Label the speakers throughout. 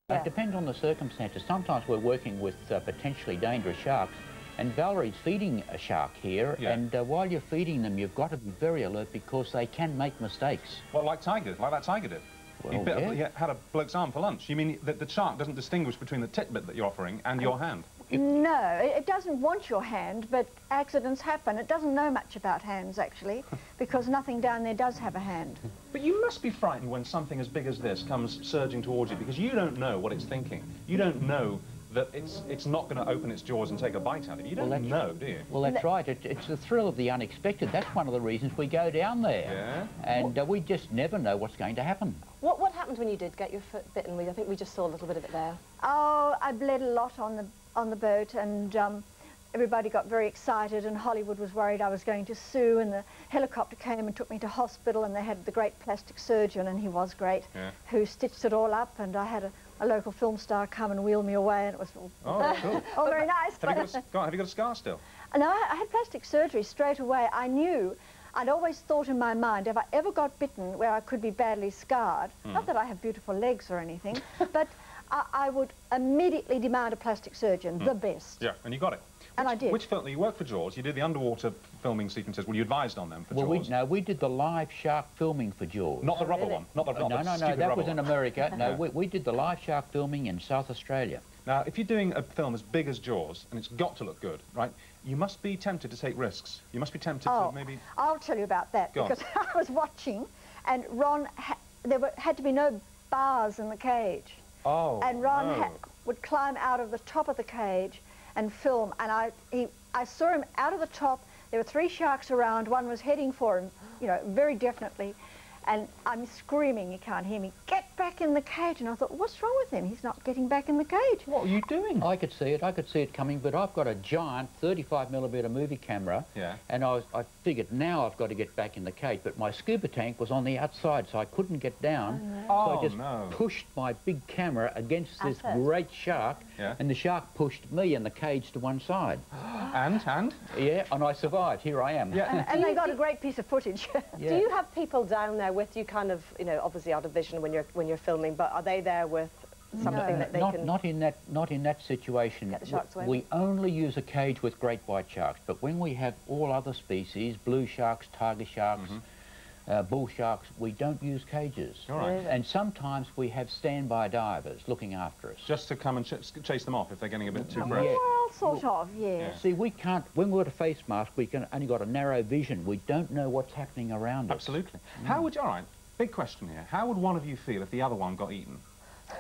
Speaker 1: It depends on the circumstances. Sometimes we're working with potentially dangerous sharks, and Valerie's feeding a shark here, and while you're feeding them, you've got to be very alert because they can make mistakes.
Speaker 2: Well, like that tiger did.
Speaker 1: Well,
Speaker 2: you had a bloke's arm for lunch. You mean that the shark doesn't distinguish between the titbit that you're offering and your hand?
Speaker 3: No, it doesn't want your hand, but accidents happen. It doesn't know much about hands, actually, because nothing down there does have a hand.
Speaker 2: But you must be frightened when something as big as this comes surging towards you, because you don't know what it's thinking. You don't know that it's not going to open its jaws and take a bite out of you. You don't know, do you?
Speaker 1: Well, that's right. It's the thrill of the unexpected. That's one of the reasons we go down there.
Speaker 2: Yeah.
Speaker 1: And we just never know what's going to happen.
Speaker 4: What happened when you did get your foot bitten? I think we just saw a little bit of it there.
Speaker 3: Oh, I bled a lot on the boat, and everybody got very excited, and Hollywood was worried I was going to sue, and the helicopter came and took me to hospital, and they had the great plastic surgeon, and he was great, who stitched it all up, and I had a local film star come and wheel me away, and it was all,
Speaker 2: cool.
Speaker 3: all very nice.
Speaker 2: Have you got a scar still?
Speaker 3: No, I had plastic surgery straight away. I knew, I'd always thought in my mind, if I ever got bitten where I could be badly scarred, not that I have beautiful legs or anything, but I would immediately demand a plastic surgeon, the best.
Speaker 2: Yeah, and you got it.
Speaker 3: And I did.
Speaker 2: Which film? You worked for Jaws. You did the underwater filming sequences. Well, you advised on them for Jaws.
Speaker 1: No, we did the live shark filming for Jaws.
Speaker 2: Not the rubber one. Not the rubber.
Speaker 1: No, that was in America. No, we did the live shark filming in South Australia.
Speaker 2: Now, if you're doing a film as big as Jaws, and it's got to look good, right, you must be tempted to take risks. You must be tempted to maybe...
Speaker 3: I'll tell you about that, because I was watching, and Ron, there had to be no bars in the cage.
Speaker 2: Oh,
Speaker 3: and Ron would climb out of the top of the cage and film, and I saw him out of the top. There were 3 sharks around. One was heading for him, you know, very definitely. And I'm screaming, you can't hear me, get back in the cage. And I thought, what's wrong with him? He's not getting back in the cage.
Speaker 2: What are you doing?
Speaker 1: I could see it coming, but I've got a giant 35mm movie camera, and I figured now I've got to get back in the cage, but my scuba tank was on the outside, so I couldn't get down. So I just pushed my big camera against this great shark, and the shark pushed me and the cage to one side.
Speaker 2: And?
Speaker 1: Yeah, and I survived. Here I am.
Speaker 3: Yeah. And they got a great piece of footage.
Speaker 4: Do you have people down there with you, kind of, you know, obviously out of vision when you're filming, but are they there with something that they can...
Speaker 1: Not in that situation.
Speaker 4: Get the sharks away?
Speaker 1: We only use a cage with great white sharks, but when we have all other species, blue sharks, tiger sharks, bull sharks, we don't use cages.
Speaker 2: All right.
Speaker 1: And sometimes we have standby divers looking after us.
Speaker 2: Just to come and chase them off if they're getting a bit too fresh.
Speaker 3: Well, sort of, yeah.
Speaker 1: See, we can't, when we're at a face mask, we can only got a narrow vision. We don't know what's happening around us.
Speaker 2: Absolutely. How would you, all right, big question here, how would one of you feel if the other one got eaten?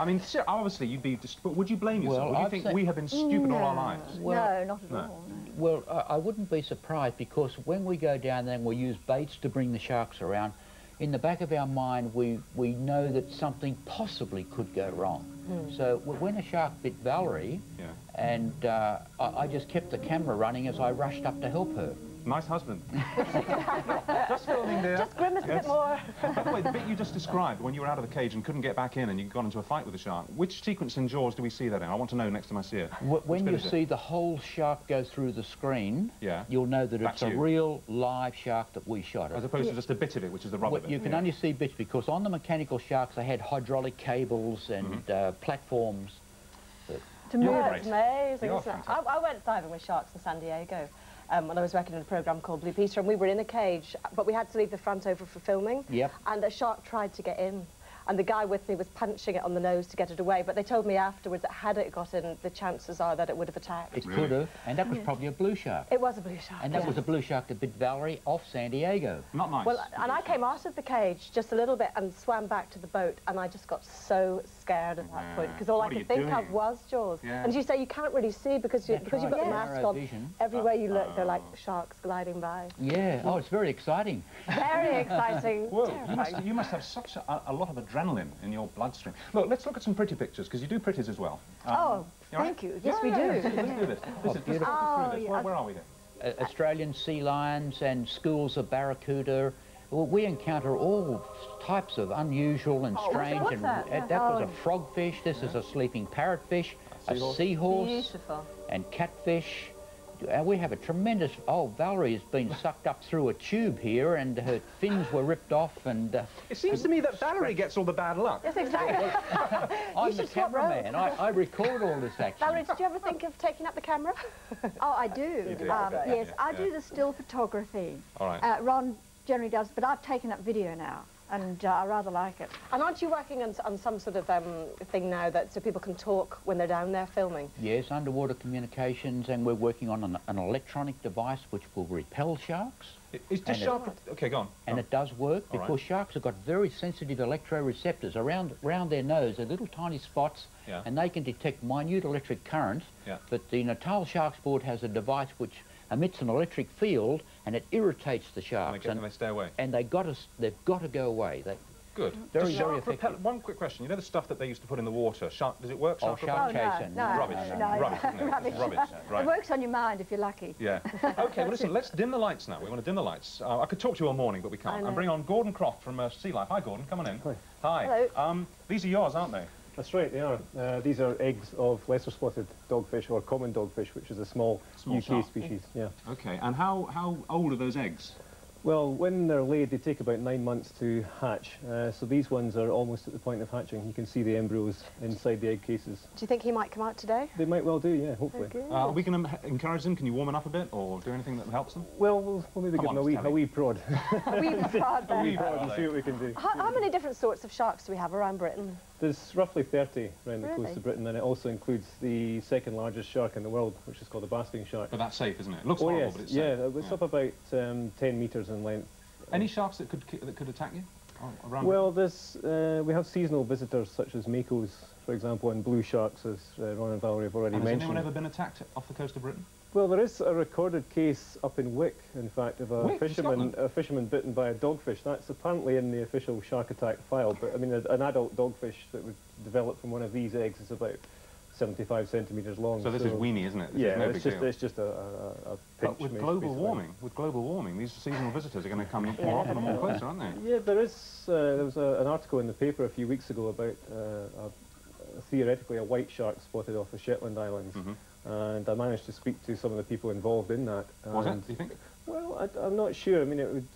Speaker 2: I mean, obviously you'd be, but would you blame yourself? Would you think we have been stupid all our lives?
Speaker 3: Well, no, not at all. No.
Speaker 1: Well, I wouldn't be surprised, because when we go down there and we use baits to bring the sharks around, in the back of our mind we know that something possibly could go wrong. So when a shark bit Valerie, and I just kept the camera running as I rushed up to help her.
Speaker 2: Nice husband. Just filming there.
Speaker 4: Just grimace a bit more.
Speaker 2: By the way, the bit you just described, when you were out of the cage and couldn't get back in and you got into a fight with the shark, which sequence in Jaws do we see that in? I want to know next time I see it.
Speaker 1: When you see the whole shark go through the screen, you'll know that it's a real live shark that we shot it.
Speaker 2: As opposed to just a bit of it, which is the rubber bit.
Speaker 1: You can only see bits, because on the mechanical sharks they had hydraulic cables and platforms.
Speaker 4: It's amazing, isn't it? I went diving with sharks in San Diego. When I was working in a programme called Blue Peter, and we were in a cage, but we had to leave the front over for filming. And a shark tried to get in, and the guy with me was punching it on the nose to get it away, but they told me afterwards that had it got in, the chances are that it would have attacked.
Speaker 1: It could have, and that was probably a blue shark.
Speaker 4: It was a blue shark.
Speaker 1: And that was a blue shark that bit Valerie off San Diego.
Speaker 2: Not nice.
Speaker 4: Well, and I came out of the cage just a little bit and swam back to the boat, and I just got so scared at that point, because all I could think of was Jaws. And as you say, you can't really see because you've got the mask on. Everywhere you look, they're like sharks gliding by.
Speaker 1: Yeah, oh, it's very exciting.
Speaker 4: Very exciting.
Speaker 2: Well, you must have such a lot of adrenaline in your bloodstream. Look, let's look at some pretty pictures, because you do pretties as well.
Speaker 3: Thank you. Yes, we do.
Speaker 2: Let's do this. Where are we here?
Speaker 1: Australian sea lions and schools of barracuda. Well, we encounter all types of unusual and strange.
Speaker 4: What's that?
Speaker 1: That was a frogfish. This is a sleeping parrotfish, a seahorse, and catfish. we have a tremendous... Oh, Valerie has been sucked up through a tube here, and her fins were ripped off, and...
Speaker 2: it seems to me that Valerie gets all the bad luck.
Speaker 4: Yes, exactly.
Speaker 1: I'm the cameraman. I record all this action.
Speaker 4: Valerie, did you ever think of taking up the camera?
Speaker 3: Oh, I do.
Speaker 2: You do?
Speaker 3: Yes, I do the still photography.
Speaker 2: All right.
Speaker 3: Ron generally does, but I've taken up video now, and I rather like it.
Speaker 4: And aren't you working on some sort of thing now that so people can talk when they're down there filming?
Speaker 1: Yes, underwater communications, and we're working on an electronic device which will repel sharks.
Speaker 2: Is this shark... OK, go on.
Speaker 1: And it does work because sharks have got very sensitive electroreceptors around their nose. They're little tiny spots, and they can detect minute electric currents. But the Natal Sharks Board has a device which emits an electric field, and it irritates the sharks.
Speaker 2: And they stay away.
Speaker 1: And they've got to go away.
Speaker 2: Good.
Speaker 1: Very effective.
Speaker 2: One quick question. You know the stuff that they used to put in the water? Shark, does it work?
Speaker 1: Shark chasing.
Speaker 3: No,
Speaker 2: rubbish.
Speaker 3: No,
Speaker 2: rubbish, isn't it?
Speaker 3: Rubbish.
Speaker 2: Rubbish. Right.
Speaker 3: It works on your mind if you're lucky.
Speaker 2: Yeah. OK, well, listen, let's dim the lights now. We want to dim the lights. I could talk to you all morning, but we can't. I'm bringing on Gordon Croft from Sea Life. Hi, Gordon. Come on in.
Speaker 5: Hi.
Speaker 2: Hello. These are yours, aren't they?
Speaker 5: That's right, they are. These are eggs of lesser spotted dogfish, or common dogfish, which is a small UK
Speaker 2: shark.
Speaker 5: species. Yeah.
Speaker 2: OK, and how old are those eggs?
Speaker 5: Well, when they're laid, they take about 9 months to hatch. So these ones are almost at the point of hatching. You can see the embryos inside the egg cases.
Speaker 4: Do you think he might come out today?
Speaker 5: They might well do, yeah, hopefully.
Speaker 2: Are we going to encourage them? Can you warm it up a bit, or do anything that helps them?
Speaker 5: Well, we'll maybe give them a wee prod.
Speaker 4: A wee prod,
Speaker 5: a wee prod and see what we can do.
Speaker 4: How many different sorts of sharks do we have around Britain?
Speaker 5: There's roughly 30 around the coast of Britain, and it also includes the second largest shark in the world, which is called a basking shark.
Speaker 2: But that's safe, isn't it? It looks horrible, but it's safe.
Speaker 5: Yeah, it's up about 10 metres in length.
Speaker 2: Any sharks that could attack you?
Speaker 5: Well, we have seasonal visitors such as makos, for example, and blue sharks, as Ron and Valerie have already mentioned.
Speaker 2: Has anyone ever been attacked off the coast of Britain?
Speaker 5: Well, there is a recorded case up in Wick, in fact, of a fisherman bitten by a dogfish. That's apparently in the official shark attack file, but I mean, an adult dogfish that would develop from one of these eggs is about 75 centimetres long.
Speaker 2: So this is weenie, isn't it?
Speaker 5: Yeah, it's just a pinch.
Speaker 2: But with global warming, these seasonal visitors are going to come more often and more closer, aren't they?
Speaker 5: Yeah, there is. There was an article in the paper a few weeks ago about theoretically a white shark spotted off the Shetland Islands, and I managed to speak to some of the people involved in that.
Speaker 2: Was it? Do you think?
Speaker 5: Well, I'm not sure. I mean, it would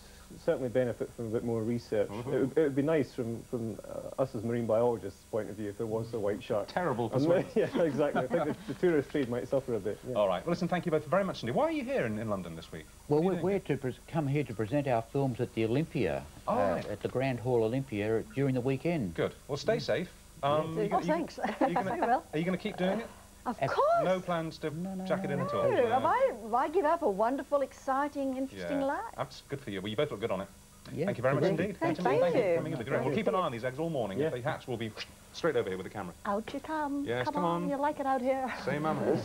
Speaker 5: certainly benefit from a bit more research. It would be nice from us as marine biologists' point of view if there was a white shark.
Speaker 2: Terrible persuasion.
Speaker 5: Yeah, exactly. I think the tourist trade might suffer a bit. Yeah.
Speaker 2: All right. Well, listen, thank you both very much indeed. Why are you here in London this week?
Speaker 1: Well, we're come here to present our films at the Olympia, at the Grand Hall Olympia
Speaker 2: during the weekend. Good. Well, stay safe.
Speaker 3: Thanks.
Speaker 2: Are you going to keep doing it?
Speaker 3: Of course.
Speaker 2: No plans to jack it in at all?
Speaker 3: Have I give up a wonderful, exciting, interesting life?
Speaker 2: That's good for you. Well, you both look good on it.
Speaker 1: Yeah,
Speaker 2: thank you very much indeed.
Speaker 4: Thank you.
Speaker 2: We'll keep an eye on these eggs all morning. If they hatch, we'll be straight over here with the camera.
Speaker 4: Out you come.
Speaker 2: Yes,
Speaker 4: come on. You like it out here.
Speaker 2: Same animals.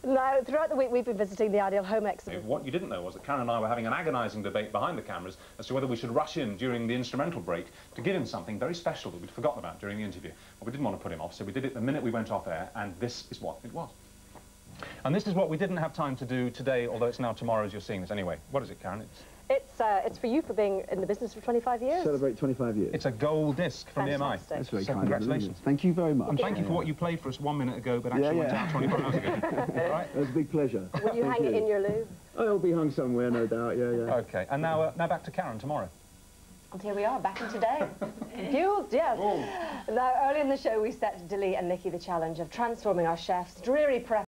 Speaker 4: Now, throughout the week, we've been visiting the Ideal Home Exhibition.
Speaker 2: What you didn't know was that Karen and I were having an agonising debate behind the cameras as to whether we should rush in during the instrumental break to give him something very special that we'd forgotten about during the interview. Well, we didn't want to put him off, so we did it the minute we went off air, and this is what it was. And this is what we didn't have time to do today, although it's now tomorrow as you're seeing this. Anyway, what is it, Karen?
Speaker 4: It's for you for being in the business for 25 years.
Speaker 6: Celebrate 25 years.
Speaker 2: It's a gold disc from EMI.
Speaker 6: That's very kind.
Speaker 2: Congratulations.
Speaker 6: Thank you very much.
Speaker 2: And thank you for what you played for us 1 minute ago, but actually went out 24 hours ago. All right?
Speaker 6: It was a big pleasure.
Speaker 4: Will you hang it in your loo?
Speaker 6: Oh, it'll be hung somewhere, no doubt, yeah.
Speaker 2: OK, and now back to Karen tomorrow.
Speaker 4: And here we are, back in today. Confused, yes. Now, early in the show, we set Dilly and Nikki the challenge of transforming our chef's dreary prep